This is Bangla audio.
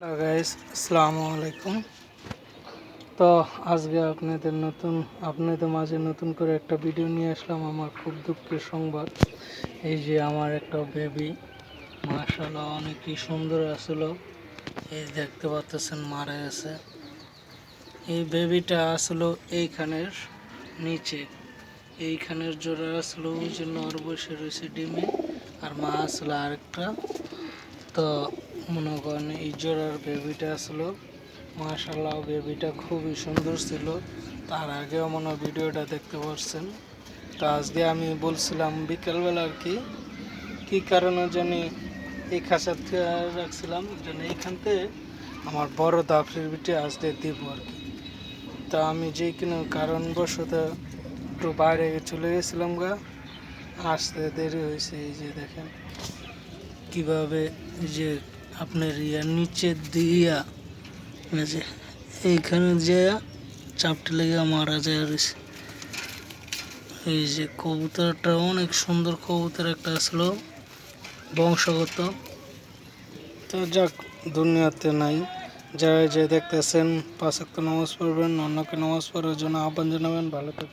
হ্যালো গাইস, আসসালামু আলাইকুম। তো আজকে আপনাদের মাঝে নতুন করে একটা ভিডিও নিয়ে আসলাম। আমার খুব দুঃখের সংবাদ, এই যে আমার একটা বেবি মাশাআল্লাহ অনেকই সুন্দর আসলো, এই দেখতে পাচ্ছেন মারা গেছে। এই বেবিটা আসলো এইখানের নিচে, এইখানের জোড়া আসলো, ওই জন্য ওর বসে রয়েছে ডিমে, আর মা আসলো আরেকটা। তো মনে করেন এই জোড়ার বেবিটা আসলো মাশাআল্লাহ, বেবিটা খুবই সুন্দর ছিল। তার আগেও মনে হয় ভিডিওটা দেখতে পাচ্ছেন। তো আজকে আমি বলছিলাম বিকেলবেলা আর কি কী কারণে জানি এই খাঁচার থেকে রাখছিলাম, যেন এইখান থেকে আমার বড় দাফরির বিটে আজকে দিব আর কি। তা আমি যে কোনো কারণবশত একটু বাইরে চলে গেছিলাম গা, আসতে দেরি হয়েছে। এই যে দেখেন কিভাবে যে আপনার নিচে দিয়া যে এইখানে যে চাপটা লেগে মারা যায় রয়েছে। এই যে কবুতরটা অনেক সুন্দর কবুতর একটা আসলো বংশগত। তো যাক, দুনিয়াতে নাই। যারা যে দেখতেছেন 5 ওয়াক্ত নামাজ পড়বেন, অন্যকে নামাজ পড়ার জন্য আহ্বান জানাবেন। ভালো থাকবেন।